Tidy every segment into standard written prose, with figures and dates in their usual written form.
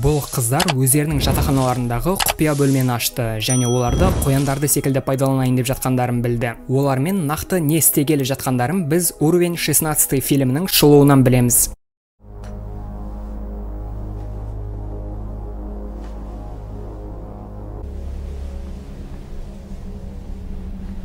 Бұл қыздар өздерінің жатақханаларындағы құпия бөлмені ашты және оларды қояндарды секілді пайдаланайын деп жатқандарын білді. Олармен нақты не істегелі жатқандарын біз Уровень 16 фильмінің шолуынан білеміз.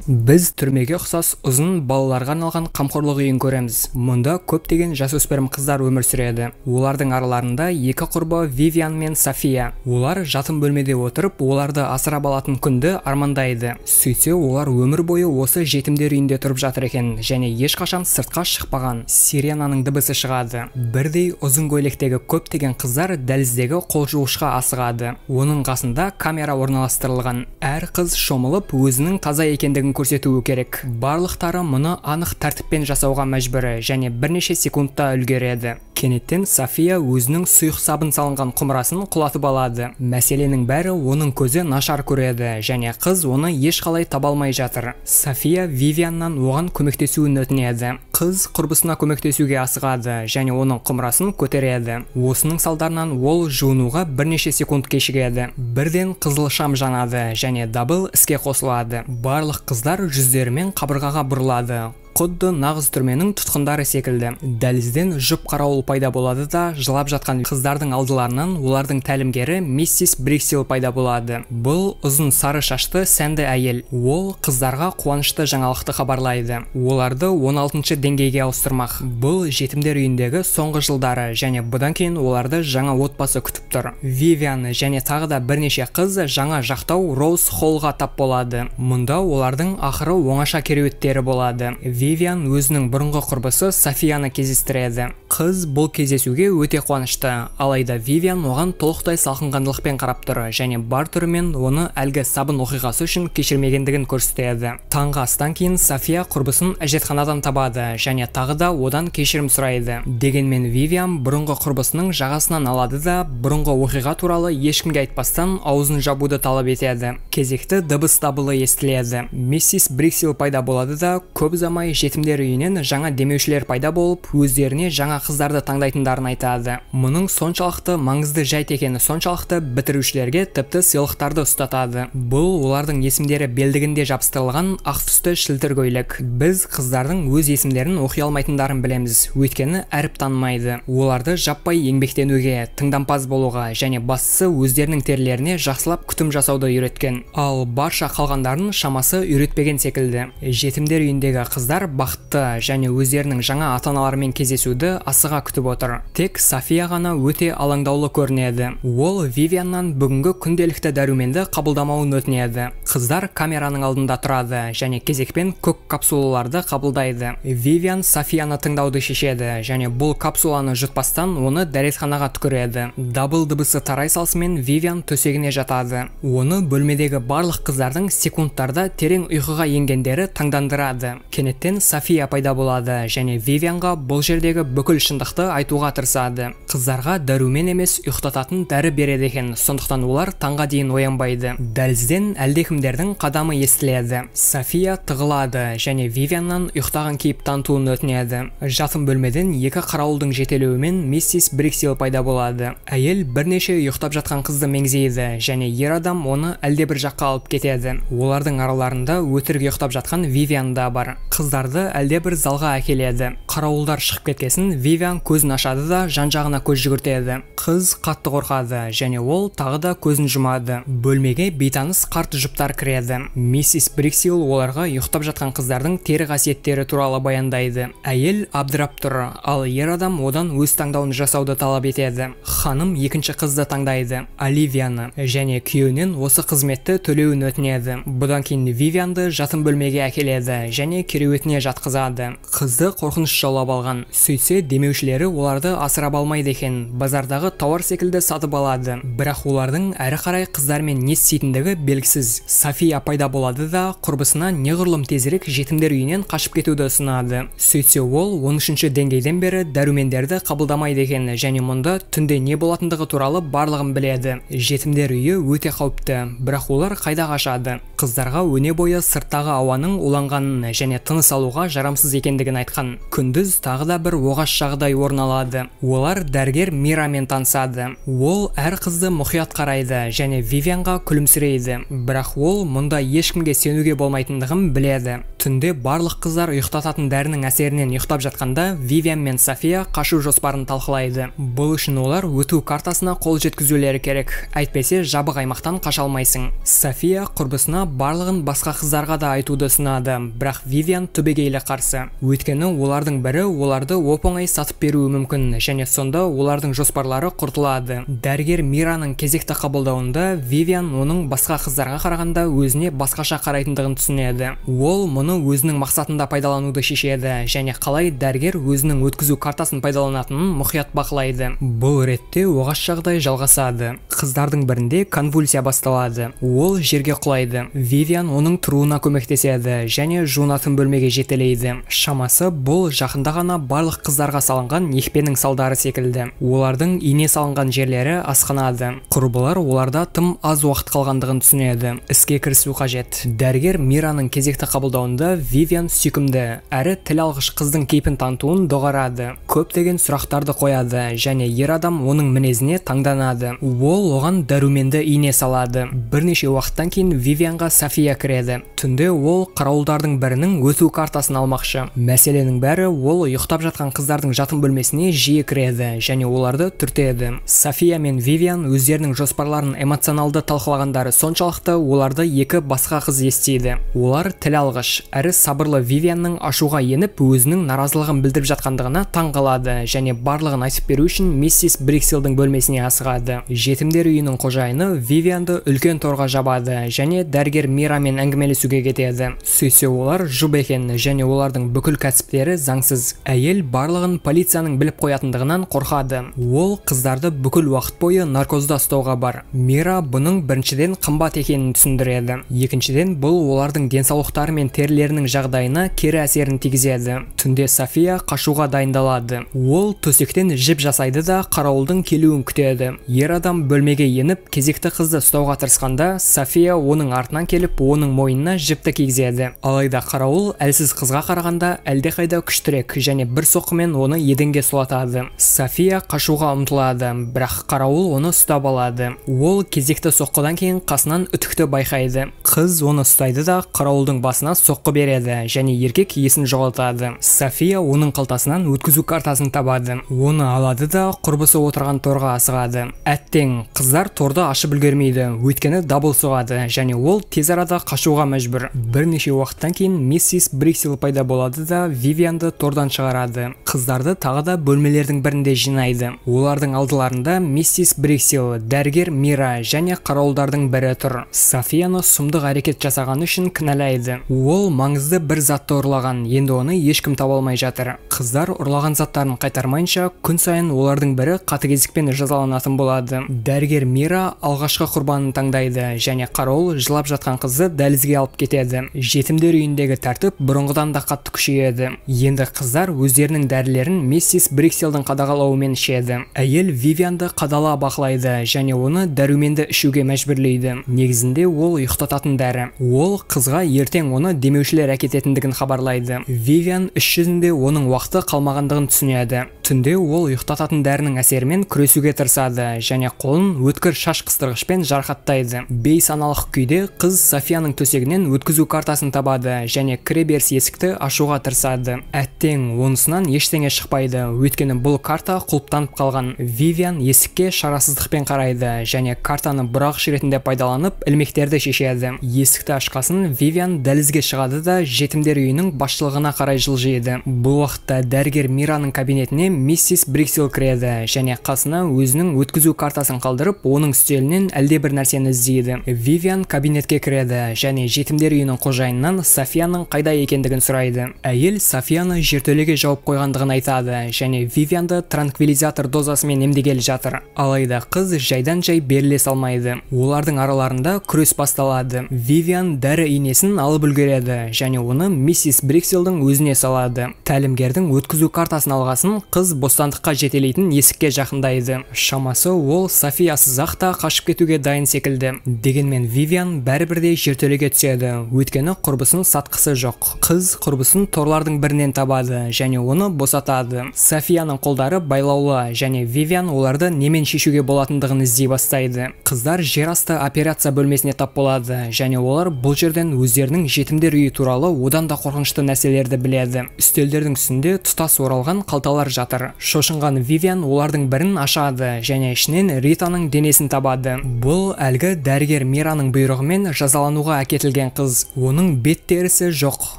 Біз түрмеге ұқсас ұзын балаларға арналған қамқорлық үйін көреміз. Мұнда көптеген жасөспірім қыздар өмір сүреді. Олардың араларында екі құрбы Вивиан мен София. Олар жатын бөлмеде отырып, оларды асырап алатын күнді армандайды. Сөйтсе, олар өмір бойы осы жетімдер үйінде тұрып жатыр екен және ешқашан сыртқа шықпаған. Сиренаның дыбысы шығады. Бірдей ұзын көйлектегі көптеген қыздар дәліздегі қол жуғышқа асығады. Оның қасында камера орналастырылған. Әр қыз шомылып, өзінің таза екендігін көрсетуі керек. Барлықтары мұны анық тәртіппен жасауға мәжбүр және бірнеше секундта үлгереді. Кенеттен София өзінің сұйық сабын салынған құмырасын құлатып алады. Мәселенің бәрі оның көзі нашар көреді және қыз оны ешқалай таба алмай жатыр. София Вивианнан оған көмектесуін өтінеді. Қыз құрбысына көмектесуге асығады және оның құмырасын көтереді. Осының салдарынан ол жуынуға бірнеше секунд кешігеді. Бірден қызыл шам жанады және дабыл іске қосылады. Барлық қыздар жүздерімен қабырғаға бұрылады. Құдды нағыз түрменің тұтқындары секілді. Дәлізден жұп қарауыл пайда болады да, жылап жатқан қыздардың алдыларынан олардың тәлімгері миссис Бриксил пайда болады. Бұл ұзын сары шашты сәнді әйел. Ол қыздарға қуанышты жаңалықты хабарлайды. Оларды 16-шы деңгейге ауыстырмақ. Бұл жетімдер үйіндегі соңғы жылдары және бұдан кейін оларды жаңа отбасы күтіп тұр. Вивиан және тағы да бірнеше қыз жаңа жақтау Роуз Холлға тап болады. Мұнда олардың ақыры оңаша кереуеттері болады. Вивиан өзінің бұрынғы құрбысы Софияны кездестіреді. Қыз бұл кездесуге өте қуанышты, алайда Вивиан оған толықтай салқынқандылықпен қарап тұр және бар түрімен оны әлгі сабын оқиғасы үшін кешірмегендігін көрсетеді. Таңғы астан кейін София құрбысын әжетханадан табады және тағы да одан кешірім сұрайды. Дегенмен Вивиан бұрынғы құрбысының жағасынан алады да бұрынғы оқиға туралы ешкімге айтпастан аузын жабуды талап етеді. Кезекті дыбыс дабылы естіледі. Миссис Бриксил пайда болады да көп ұзамай жетімдер үйінен жаңа демеушілер пайда болып, өздеріне жаңа қыздарды таңдайтындарын айтады. Мұның соншалықты маңызды жайт екені соншалықты бітірушілерге тіпті сыйлықтарды ұстатады. Бұл олардың есімдері белдігінде жабыстырылған ақ түсті шілтер көйлек. Біз қыздардың өз есімдерін оқи алмайтындарын білеміз, өйткені әріп танымайды. Оларды жаппай еңбектенуге, тыңдампаз болуға және бастысы өздерінің терлеріне жақсылап күтім жасауды үйреткен. Ал барша қалғандарын шамасы үйретпеген секілді. Жетімдер үйіндегі қыздар бақытты және өздерінің жаңа ата-аналарымен кездесуді асыға күтіп отыр. Тек София ғана өте алаңдаулы көрінеді. Ол Вивианнан бүгінгі күнделікті дәруменді қабылдамауын өтінеді. Қыздар камераның алдында тұрады және кезекпен көк капсулаларды қабылдайды. Вивиан Софияны тыңдауды шешеді және бұл капсуланы жұтпастан оны дәретханаға түкіреді. Дабыл дыбысы тарай салысымен Вивиан төсегіне жатады. Оны бөлмедегі барлық қыздардың секундтарда терең ұйқыға енгендері таңдандырады. Кенеттен София пайда болады және Вивианға бұл жердегі бүкіл шындықты айтуға тырысады. Қыздарға дәрумен емес ұйықтататын дәрі береді екен, сондықтан олар таңға дейін оянбайды. Дәлізден әлдекімдердің қадамы естіледі. София тығылады және Вивианнан ұйықтаған кейіп танытуын өтінеді. Жатын бөлмеден екі қарауылдың жетелеуімен миссис Бриксил пайда болады. Әйел бірнеше ұйықтап жатқан қызды меңзейді және ер адам оны әлдебір жаққа алып кетеді. Олардың араларында өтірік ұйықтап жатқан Вивиан да бар. Қыздарды әлде бір залға әкеледі. Қарауылдар шығып кеткесін Вивиан көзін ашады да жан-жағына көз жүгіртеді. Қыз қатты қорқады және ол тағы да көзін жұмады. Бөлмеге бейтаныс қарт жұптар кіреді. Миссис Бриксил оларға ұйықтап жатқан қыздардың тері қасиеттері туралы баяндайды. Әйел абдырап тұр, ал ер адам одан өз таңдауын жасауды талап етеді. Ханым екінші қызды таңдайды, Оливияны, және күйеуінен осы қызметті төлеуін өтінеді. Бұдан кейін Вивианды жатын бөлмеге әкеледі және кереуетіне жатқызады. Қызды қорқыныш жаулап алған. Сөйтсе, демеушілері оларды асырап алмайды екен, базардағы тауар секілді сатып алады. Бірақ олардың әрі қарай қыздармен не істейтіндігі белгісіз. София пайда болады да құрбысына неғұрлым тезірек жетімдер үйінен қашып кетуді ұсынады. Сөйтсе, ол 13-ші деңгейден бері дәрумендерді қабылдамайды екен және мұнда түнде не болатындығы туралы барлығын біледі. Жетімдер үйі өте қауіпті, бірақ олар қайда қашады? Қыздарға өне бойы сырттағы ауаның уланғанын және тыныс салуға жарамсыз екендігін айтқан. Күндіз тағы да бір оғаш жағдай орын алады. Олар дәрігер Мирамен танысады. Ол әр қызды мұқият қарайды және Вивианға күлімсірейді. Бірақ ол мұнда ешкімге сенуге болмайтындығын біледі. Түнде барлық қыздар ұйықтататын дәрінің әсерінен ұйықтап жатқанда Вивиан мен София қашу жоспарын талқылайды. Бұл үшін олар өту картасына қол жеткізулері керек. Әйтпесе жабық аймақтан қаша алмайсың. София құрбысына барлығын басқа қыздарға да айтуды ұсынады, бірақ Вивиан түбегейлі қарсы. Өйткені олардың бірі оларды оп-оңай сатып беруі мүмкін және сонда олардың жоспарлары құртылады. Дәрігер Мираның кезекті қабылдауында Вивиан оның басқа қыздарға қарағанда өзіне басқаша қарайтындығын түсінеді. Ол мұны өзінің мақсатында пайдалануды шешеді және қалай дәрігер өзінің өткізу картасын пайдаланатынын мұқият бақылайды. Бұл ретте оғаш жағдай жалғасады. Қыздардың бірінде конвульсия басталады. Ол жерге құлайды. Вивиан оның тұруына көмектеседі және жуынатын бөлмеге жетелейді. Шамасы бұл жақында ғана барлық қыздарға салынған екпенің салдары секілді. Олардың ине салынған жерлері асқынады. Құрбылар оларда тым аз уақыт қалғандығын түсінеді. Іске кірісу қажет. Дәрігер Мираның кезекті қабылдауында Вивиан сүйкімді әрі тіл алғыш қыздың кейпін танытуын доғарады. Көптеген сұрақтарды қояды және ер адам оның мінезіне таңданады. Ол оған дәруменді ине салады. Бірнеше уақыттан кейін Вивианға София кіреді. Түнде ол қарауылдардың бірінің өту картасын алмақшы. Мәселенің бәрі ол ұйықтап жатқан қыздардың жатын бөлмесіне жиі кіреді және оларды түртеді. София мен Вивиан өздерінің жоспарларын эмоционалды талқылағандары соншалықты оларды екі басқа қыз естиді. Олар тіл алғыш әрі сабырлы Вивианның ашуға еніп өзінің наразылығын білдіріп жатқандығына таң қалады және барлығын айтып беру үшін миссис Бриксилдің бөлмесіне асығады. Жетімдер үйінің қожайыны Вивианды үлкен торға жабады және дәрігер Мирамен әңгімелесуге кетеді. Сөйтсе олар жұп екен және олардың бүкіл кәсіптері заңсыз. Әйел барлығын полицияның біліп қоятындығынан қорқады. Ол қыздарды бүкіл уақыт бойы наркозда ұстауға бар. Мира бұның біріншіден қымбат екенін түсіндіреді. Екіншіден бұл олардың денсаулықтары мен терлерінің жағдайына кері әсерін тигізеді. Түнде София қашуға дайындалады. Ол төсектен жіп жасайды да қарауылдың келуін күтеді. Ер адам бөлмеге еніп кезекті қызды ұстауға тырысқанда София оның артынан келіп оның мойнына жіпті кигізеді. Алайда қарауыл әлсіз қызға қарағанда әлдеқайда күштірек және бір соққымен оны еденге сұлатады. София қашуға ұмтылады, бірақ қарауыл оны ұстап алады. Ол кезекті соққыдан кейін қасынан үтікті байқайды. Қыз оны ұстайды да қарауылдың басына соққы береді және еркек есін жоғалтады. София оның қалтасынан өткізу картасын табады. Оны алады да құрбысы отырған торға асығады. Әттең, қыздар торды ашып үлгермейді, өйткені дабыл соғады және ол тез арада қашуға мәжбүр. Бірнеше уақыттан кейін миссис Бриксил пайда болады да Вивианды тордан шығарады. Қыздарды тағы да бөлмелердің бірінде жинайды. Олардың алдыларында миссис Бриксил, дәрігер Мира және қарауылдардың бірі тұр. Софияны сұмдық әрекет жасаған үшін кінәлайды. Ол маңызды бір затты ұрлаған, енді оны ешкім таба алмай жатыр. Қыздар ұрлаған заттарын қайтармайынша күн сайын олардың бірі қатыгездікпен жазаланатын болады. Дәрігер Мира алғашқы құрбанын таңдайды және қарауыл жылап жатқан қызды дәлізге алып кетеді. Жетімдер үйіндегі тәртіп бұрынғыдан да қатты күшейеді. Енді қыздар өздерінің дәрілерін миссис Бриксилдің қадағалауымен ішеді. Әйел Вивианды қадала бақылайды және оны дәруменді ішуге мәжбүрлейді. Негізінде ол ұйықтататын дәрі. Ол қызға ертең оны демеушілер әкететіндігін хабарлайды. Вивиан іс жүзінде оның уақыты қалмағандығын түсінеді. Түнде ол ұйықтататын дәрінің әсерімен күресуге тырысады және қолын өткір шаш қыстырғышпен жарақаттайды. Бейсаналық күйде қыз Софияның төсегінен өткізу картасын табады және кіреберіс есікті ашуға тырысады. Әттең, онысынан ештеңе шықпайды, өйткені бұл карта құлыптанып қалған. Вивиан есікке шарасыздықпен қарайды және картаны бұрағыш ретінде пайдаланып ілмектерді шешеді. Есікті ашқасын Вивиан дәлізге шығады да жетімдер үйінің басшылығына қарай жылжиды. Бұл уақытта дәрігер Мираның кабинетіне миссис Бриксил кіреді және қасына өзінің өткізу картасын қалдырып, оның үстелінен әлдебір нәрсені іздейді. Вивиан кабинетке кіреді және жетімдер үйінің қожайынынан Софияның қайда екендігін сұрайды. Әйел Софияны жертөлеге жауып қойғандығын айтады және Вивианды транквилизатор дозасымен емдегелі жатыр. Алайда қыз жайдан жай беріле салмайды. Олардың араларында күрес басталады. Вивиан дәрі инесін алып үлгереді және оны миссис Бриксилдің өзіне салады. Тәлімгердің өткізу картасын алғасын, қыз бостандыққа жетелейтін есікке жақындайды. Шамасы ол Софиясыз ақ та қашып кетуге дайын секілді. Дегенмен Вивиан бәрібірде жертөлеге түседі, өйткені құрбысын сатқысы жоқ. Қыз құрбысын торлардың бірінен табады және оны босатады. Софияның қолдары байлаулы және Вивиан оларды немен шешуге болатындығын іздей бастайды. Қыздар жерасты операция бөлмесіне тап болады және олар бұл жерден өздерінің жетімдер үйі туралы одан да қорқынышты нәрселерді біледі. Үстелдердің үстінде тұтас оралған қалталар жатыр. Шошынған Вивиан олардың бірін ашады және ішінен Ританың денесін табады. Бұл әлгі дәрігер Мираның бұйрығымен жазалануға әкетілген қыз. Оның бет терісі жоқ.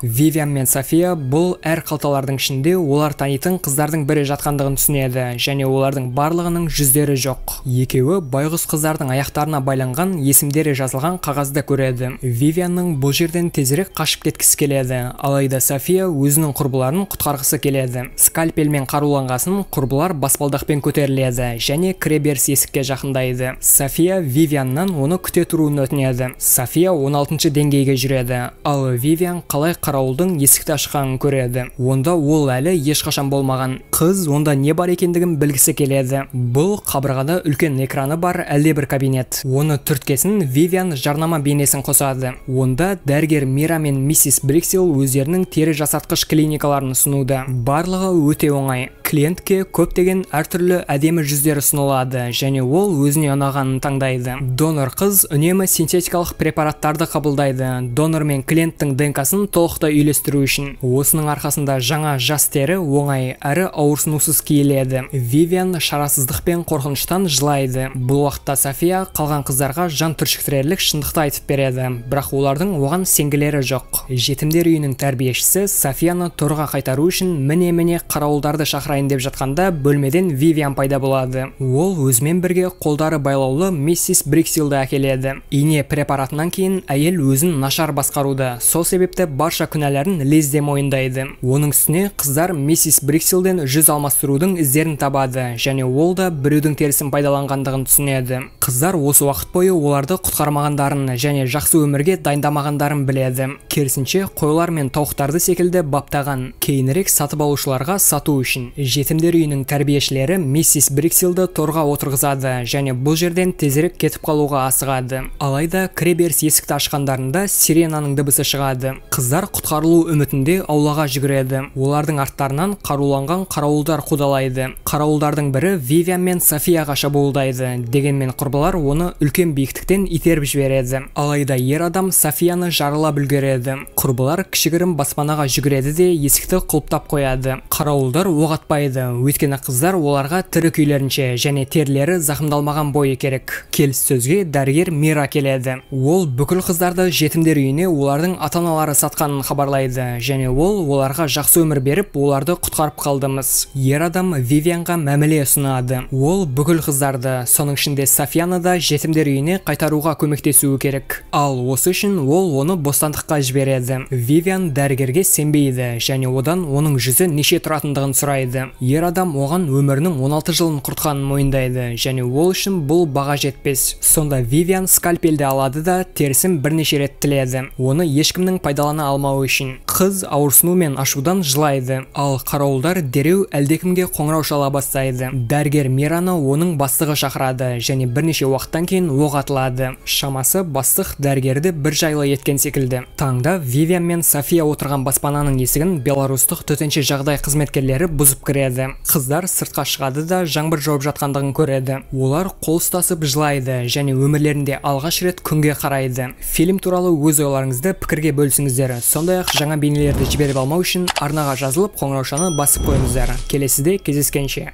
Вивиан мен София бұл әр қалталардың ішінде олар танитын қыздардың бірі жатқандығын түсінеді және олардың барлығының жүздері жоқ. Екеуі байғұс қыздардың аяқтарына байланған есімдері жазылған қағазды көреді. Вивианның бұл жерден тезірек қашып кеткісі келеді, алайда София өзінің құрбыларын құтқарғысы келеді. Скальпельмен қаруланғасын құрбылар баспалдақпен көтеріледі және кіреберіс есікке жақындайды. София Вивианнан оны күте тұруын өтінеді. София 16-шы деңгейге жүреді, ал Вивиан қалай қарауылдың есікті ашқанын көреді. Онда ол әлі ешқашан болмаған. Қыз онда не бар екендігін білгісі келеді. Бұл қабырғада үлкен экраны бар әлдебір кабинет. Оны түрткесін Вивиан жарнама бейнесін қосады. Онда дәрігер Мира мен миссис Бриксил өздерінің тері жасатқыш клиникаларын ұсынуда. Барлығы өте оңай. Клиентке көптеген әртүрлі әдемі жүздер ұсынылады және ол өзіне ұнағанын таңдайды. Донор қыз үнемі синтетикалық препараттарды қабылдайды. Донор мен клиенттің ДНК-сын толықтай үйлестіру үшін. Осының арқасында жаңа жас тері оңай әрі ауырсынусыз киіледі. Вивиан шарасыздық пен қорқыныштан жылайды. Бұл уақытта София қалған қыздарға жан түршіктірерлік шындықты айтып береді, бірақ олардың оған сенгілері жоқ. Жетімдер үйінің тәрбиешісі Софияны торға қайтару үшін міне қарауылдарды шақырайын деп жатқанда бөлмеден Вивиан пайда болады. Ол өзімен бірге қолдары байлаулы миссис Бриксилді әкеледі. Ине препаратынан кейін әйел өзін нашар басқаруда. Сол себепті барша күнәләрін лезде мойындайды. Оның үстіне қыздар миссис Бриксилден жүз алмастырудың іздерін табады және ол да біреудің терісін пайдаланғандығын түсінеді. Қыздар осы уақыт бойы оларды құтқармағандарын және жақсы өмірге дайындамағандарын біледі. Керісінше қойлар мен тауықтарды секілді баптаған. Кейінірек сатып алушыларға сату үшін. Жетімдер үйінің тәрбиешілері миссис Бриксилді торға отырғызады және бұл жерден тезірек кетіп қалуға асығады. Алайда кіреберіс есікті ашқандарында сиренаның дыбысы шығады. Қыздар құтқарылу үмітінде аулаға жүгіреді. Олардың арттарынан қаруланған қарауылдар қудалайды. Қарауылдардың бірі Вивиан мен Софияға шабуылдайды. Дегенмен құрбылар оны үлкен биіктіктен итеріп жібереді. Алайда ер адам Софияны жарылап үлгереді. Құрбылар кішігірім баспанаға жүгіреді де есікті құлыптап қояды. Қарауылдар оқ атпайды, өйткені қыздар оларға тірі күйлерінше және терілері зақымдалмаған бойы керек. Келіссөзге дәрігер Мира келеді. Ол бүкіл қыздарды жетімдер үйіне олардың ата-аналары сатқанын хабарлайды және ол оларға жақсы өмір беріп, оларды құтқарып қалдымыз. Ер адам Вивианға мәміле ұсынады. Ол бүкіл қыздарды, соның ішінде Софияны да жетімдер үйіне қайтаруға көмектесуі керек. Ал осы үшін ол оны бостандыққа жібереді. Вивиан дәрігерге сенбейді және одан оның жүзі неше тұратындығын сұрайды. Ер адам оған өмірінің 16 жылын құртқанын мойындайды және ол үшін бұл баға жетпес. Сонда Вивиан скальпельді алады да терісін бірнеше рет тіледі. Оны ешкімнің пайдалана алмауы үшін. Қыз ауырсыну мен ашудан жылайды, ал қарауылдар дереу әлдекімге қоңырау шала бастайды. Дәрігер Мираны оның бастығы шақырады және бірнеше уақыттан кейін оқ атылады. Шамасы бастық дәрігерді бір жайлы еткен секілді. Таңда Вивиан мен София отырған баспананың есігін беларустық төтенше жағдай қызметкерлері бұзып кіреді. Қыздар сыртқа шығады да жаңбыр жауып жатқандығын көреді. Олар қол ұстасып жылайды және өмірлерінде алғаш рет күнге қарайды. Фильм туралы өз ойларыңызды пікірге бөлісіңіздер. Сондай-ақ жаңа бейнелерді жіберіп алмау үшін арнаға жазылып қоңыраушаны басып қойыңыздар. Келесіде кездескенше.